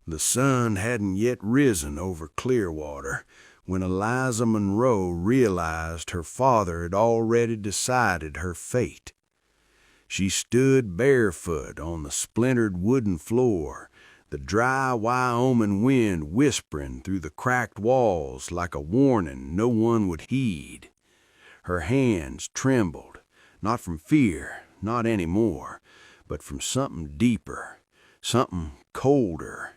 The sun hadn't yet risen over Clearwater when Eliza Monroe realized her father had already decided her fate. She stood barefoot on the splintered wooden floor, the dry Wyoming wind whispering through the cracked walls like a warning no one would heed. Her hands trembled, not from fear, not any more, but from something deeper, something colder,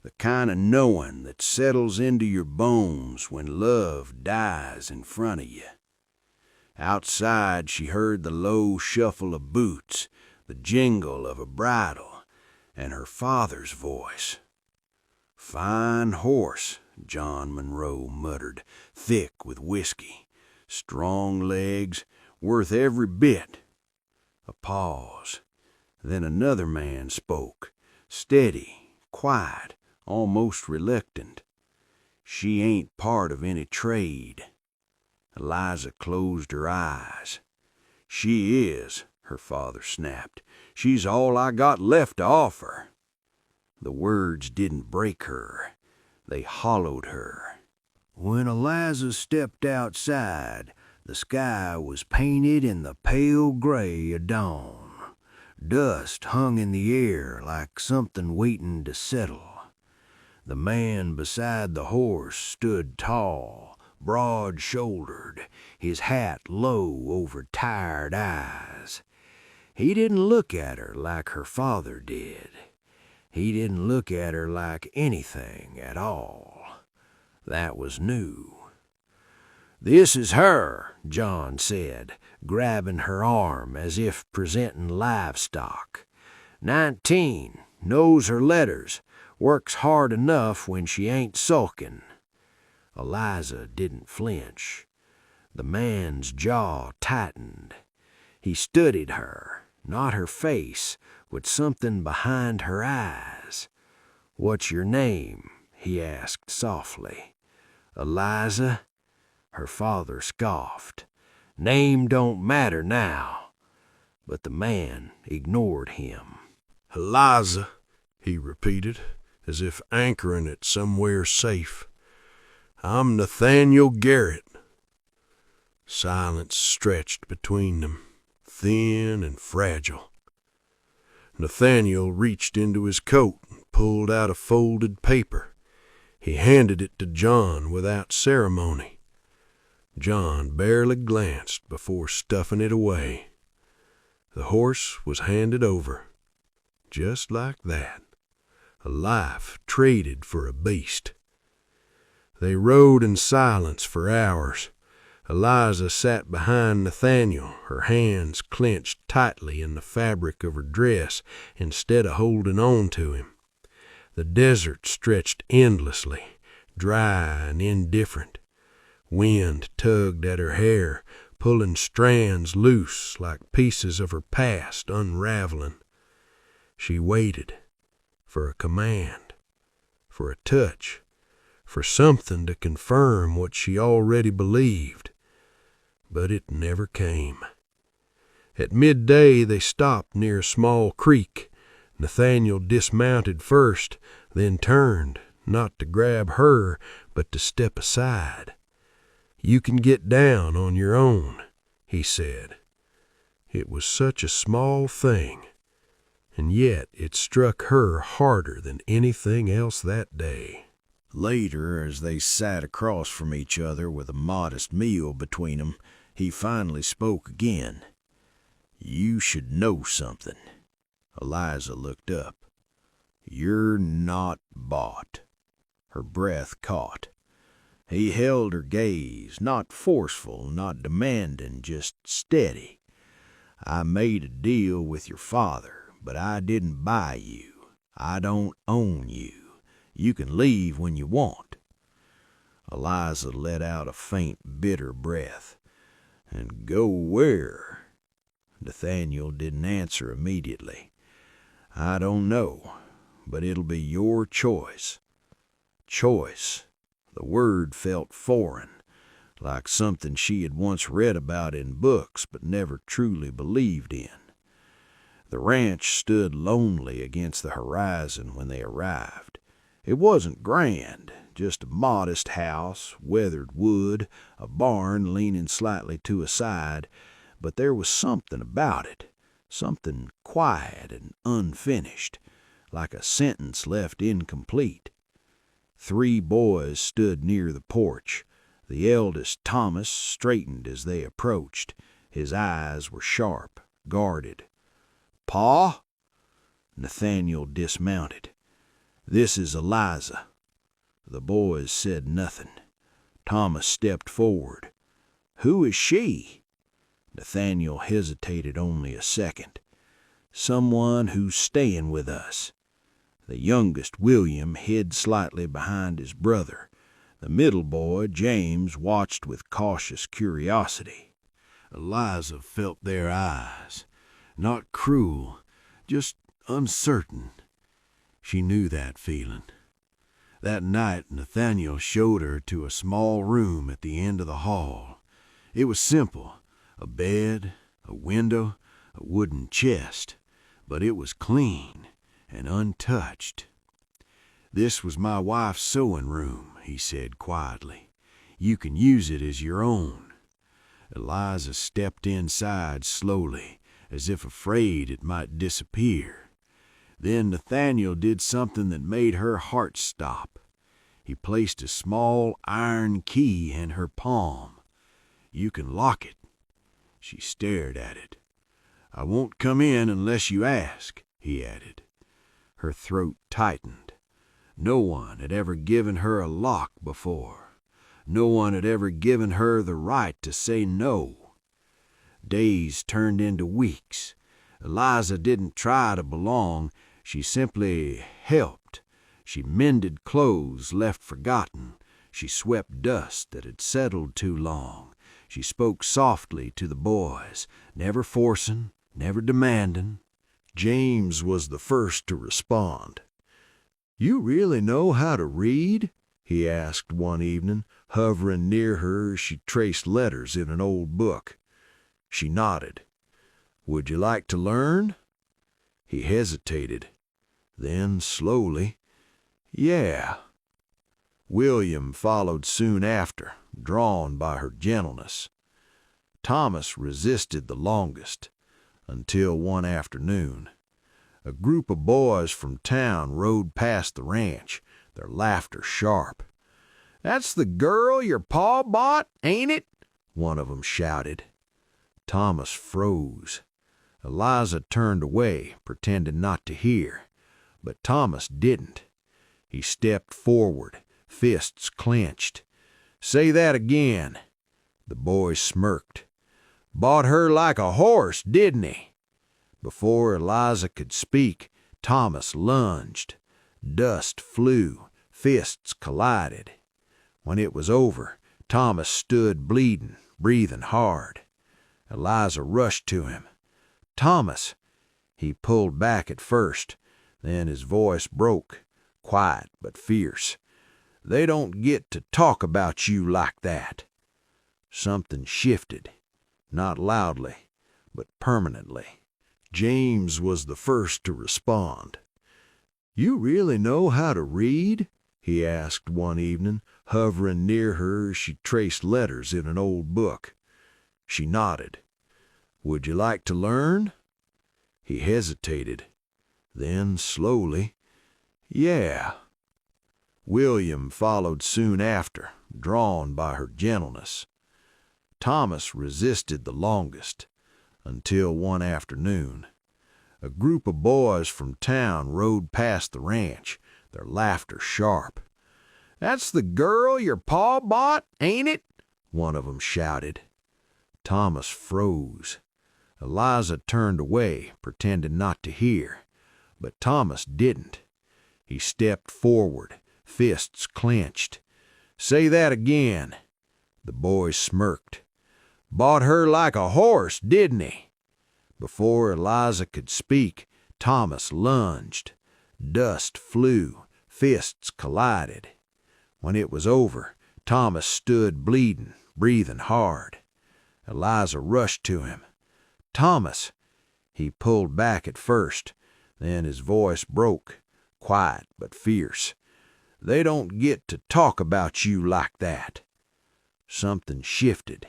the kind of knowing that settles into your bones when love dies in front of you. Outside she heard the low shuffle of boots, the jingle of a bridle, and her father's voice. "Fine horse," John Monroe muttered, thick with whiskey. "Strong legs, worth every bit." A pause. Then another man spoke, steady, quiet, almost reluctant. "She ain't part of any trade." Eliza closed her eyes. "She is," her father snapped. "She's all I got left to offer." The words didn't break her. They hollowed her. When Eliza stepped outside, the sky was painted in the pale gray of dawn. Dust hung in the air like something waiting to settle. The man beside the horse stood tall, broad-shouldered, his hat low over tired eyes. He didn't look at her like her father did. He didn't look at her like anything at all. That was new. "This is her," John said, grabbing her arm as if presenting livestock. 19, knows her letters, works hard enough when she ain't sulking. Eliza didn't flinch. The man's jaw tightened. He studied her, not her face, with something behind her eyes. "What's your name?" he asked softly. "Eliza?" Her father scoffed. "Name don't matter now." But the man ignored him. "Eliza," he repeated, as if anchoring it somewhere safe. "I'm Nathaniel Garrett." Silence stretched between them, thin and fragile. Nathaniel reached into his coat and pulled out a folded paper. He handed it to John without ceremony. John barely glanced before stuffing it away. The horse was handed over. Just like that. A life traded for a beast. They rode in silence for hours. Eliza sat behind Nathaniel, her hands clenched tightly in the fabric of her dress instead of holding on to him. The desert stretched endlessly, dry and indifferent. Wind tugged at her hair, pulling strands loose like pieces of her past unraveling. She waited for a command, for a touch, for something to confirm what she already believed. But it never came. At midday they stopped near a small creek. Nathaniel dismounted first, then turned, not to grab her, but to step aside. "You can get down on your own," he said. It was such a small thing, and yet it struck her harder than anything else that day. Later, as they sat across from each other with a modest meal between them, he finally spoke again. "You should know something." Eliza looked up. "You're not bought." Her breath caught. He held her gaze, not forceful, not demanding, just steady. "I made a deal with your father, but I didn't buy you. I don't own you. You can leave when you want." Eliza let out a faint, bitter breath. "And go where?" Nathaniel didn't answer immediately. "I don't know, but it'll be your choice." Choice. The word felt foreign, like something she had once read about in books but never truly believed in. The ranch stood lonely against the horizon when they arrived. It wasn't grand, just a modest house, weathered wood, a barn leaning slightly to a side, but there was something about it, something quiet and unfinished, like a sentence left incomplete. 3 boys stood near the porch. The eldest, Thomas, straightened as they approached. His eyes were sharp, guarded. "Pa?" Nathaniel dismounted. "This is Eliza." The boys said nothing. Thomas stepped forward. "Who is she?" Nathaniel hesitated only a second. "Someone who's staying with us." The youngest, William, hid slightly behind his brother. The middle boy, James, watched with cautious curiosity. Eliza felt their eyes, not cruel, just uncertain. She knew that feeling. That night, Nathaniel showed her to a small room at the end of the hall. It was simple, a bed, a window, a wooden chest, but it was clean and untouched. "This was my wife's sewing room," he said quietly. "You can use it as your own." Eliza stepped inside slowly, as if afraid it might disappear. Then Nathaniel did something that made her heart stop. He placed a small iron key in her palm. "You can lock it." She stared at it. "I won't come in unless you ask," he added. Her throat tightened. No one had ever given her a lock before. No one had ever given her the right to say no. Days turned into weeks. Eliza didn't try to belong. She simply helped. She mended clothes left forgotten. She swept dust that had settled too long. She spoke softly to the boys, never forcing, never demanding. James was the first to respond. "You really know how to read?" he asked one evening, hovering near her as she traced letters in an old book. She nodded. "Would you like to learn?" He hesitated. Then, slowly, "Yeah." William followed soon after, drawn by her gentleness. Thomas resisted the longest, until one afternoon. A group of boys from town rode past the ranch, their laughter sharp. "That's the girl your pa bought, ain't it?" one of them shouted. Thomas froze. Eliza turned away, pretending not to hear. But Thomas didn't. He stepped forward, fists clenched. "Say that again." The boy smirked. "Bought her like a horse, didn't he?" Before Eliza could speak, Thomas lunged. Dust flew, fists collided. When it was over, Thomas stood bleeding, breathing hard. Eliza rushed to him. "Thomas!" He pulled back at first, then his voice broke, quiet but fierce. "They don't get to talk about you like that." Something shifted, not loudly, but permanently. James was the first to respond. "You really know how to read?" he asked one evening, hovering near her as she traced letters in an old book. She nodded. "Would you like to learn?" He hesitated. Then, slowly, "Yeah." William followed soon after, drawn by her gentleness. Thomas resisted the longest, until one afternoon. A group of boys from town rode past the ranch, their laughter sharp. "That's the girl your pa bought, ain't it?" one of them shouted. Thomas froze. Eliza turned away, pretending not to hear. But Thomas didn't. He stepped forward, fists clenched. "Say that again." The boy smirked. "Bought her like a horse, didn't he?" Before Eliza could speak, Thomas lunged. Dust flew, fists collided. When it was over, Thomas stood bleeding, breathing hard. Eliza rushed to him. "Thomas!" He pulled back at first, then his voice broke, quiet but fierce. They don't get to talk about you like that." Something shifted,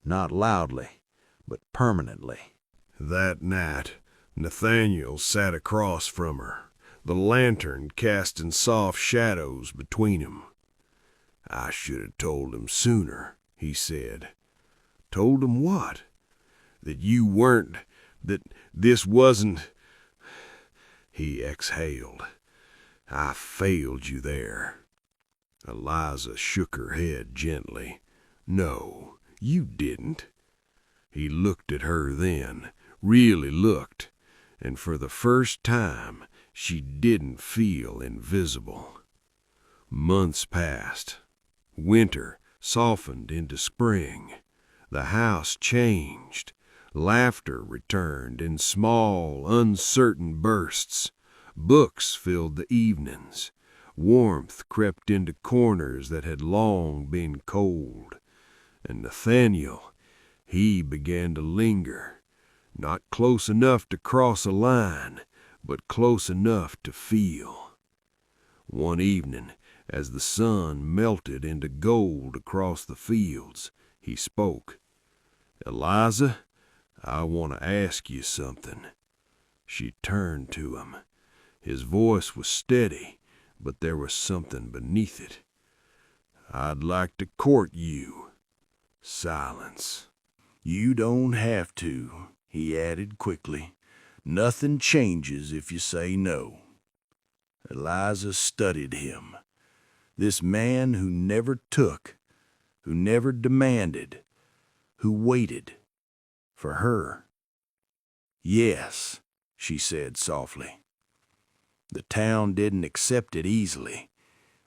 not loudly, but permanently. That night, Nathaniel sat across from her, the lantern casting soft shadows between 'em. "I should have told him sooner," he said. "Told him what?" "That you weren't, that this wasn't—" He exhaled. "I failed you there." Eliza shook her head gently. "No, you didn't." He looked at her then, really looked, and for the first time she didn't feel invisible. Months passed. Winter softened into spring. The house changed. Laughter returned in small, uncertain bursts. Books filled the evenings. Warmth crept into corners that had long been cold. And Nathaniel, he began to linger, not close enough to cross a line, but close enough to feel. One evening, as the sun melted into gold across the fields, he spoke. "Eliza, I want to ask you something." She turned to him. His voice was steady, but there was something beneath it. "I'd like to court you." Silence. "You don't have to," he added quickly. "Nothing changes if you say no." Eliza studied him. This man who never took, who never demanded, who waited for her. "Yes," she said softly. The town didn't accept it easily.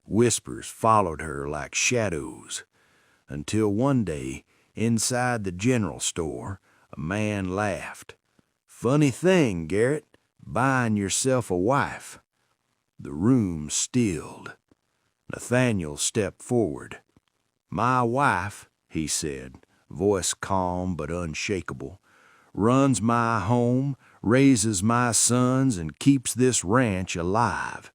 Whispers followed her like shadows, until one day, inside the general store, a man laughed. "Funny thing, Garrett, buying yourself a wife." The room stilled. Nathaniel stepped forward. "My wife," he said, voice calm but unshakable, "runs my home, raises my sons, and keeps this ranch alive."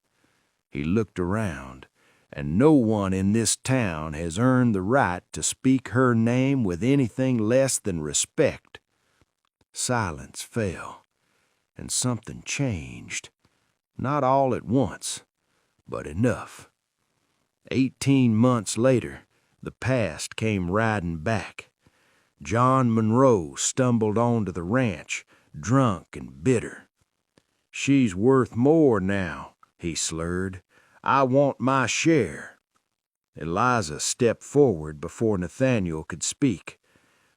He looked around, and no one in this town has earned the right to speak her name with anything less than respect. Silence fell, and something changed. Not all at once, but enough. 18 months later, the past came riding back. John Monroe stumbled onto the ranch, drunk and bitter. "She's worth more now," he slurred. "I want my share." Eliza stepped forward before Nathaniel could speak.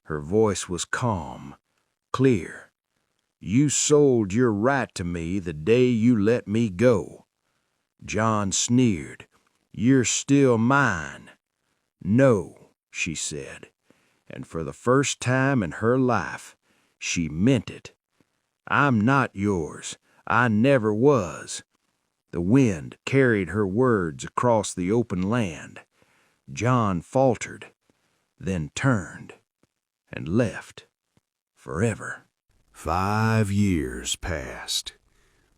Her voice was calm, clear. "You sold your right to me the day you let me go." John sneered. "You're still mine." "No," she said, and for the first time in her life, she meant it. "I'm not yours. I never was." The wind carried her words across the open land. John faltered, then turned and left forever. 5 years passed.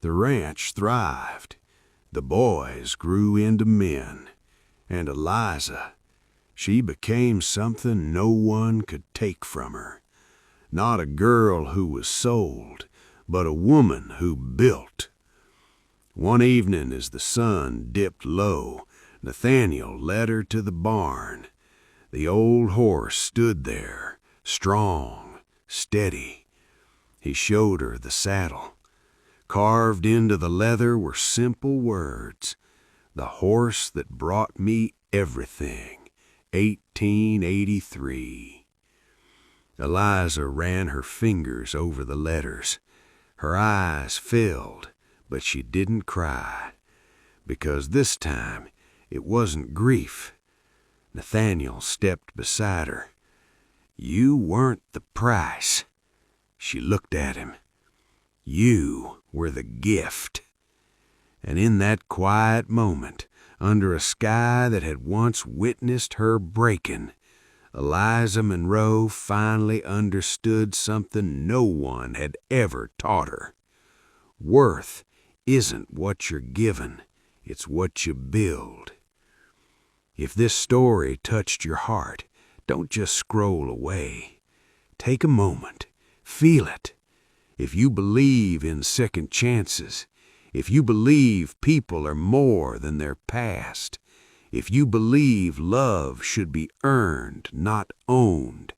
The ranch thrived. The boys grew into men. And Eliza, she became something no one could take from her. Not a girl who was sold, but a woman who built. One evening as the sun dipped low, Nathaniel led her to the barn. The old horse stood there, strong, steady. He showed her the saddle. Carved into the leather were simple words. "The horse that brought me everything, 1883. Eliza ran her fingers over the letters. Her eyes filled, but she didn't cry, because this time it wasn't grief. Nathaniel stepped beside her. "You weren't the price." She looked at him. "You were the gift." And in that quiet moment, under a sky that had once witnessed her breaking, Eliza Monroe finally understood something no one had ever taught her. Worth isn't what you're given, It's what you build. If this story touched your heart, don't just scroll away. Take a moment. Feel it. If you believe in second chances, if you believe people are more than their past, if you believe love should be earned, not owned,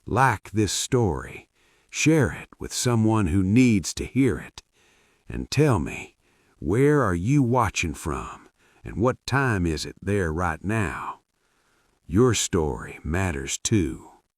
like this story, share it with someone who needs to hear it. And tell me, where are you watching from, and what time is it there right now? Your story matters too.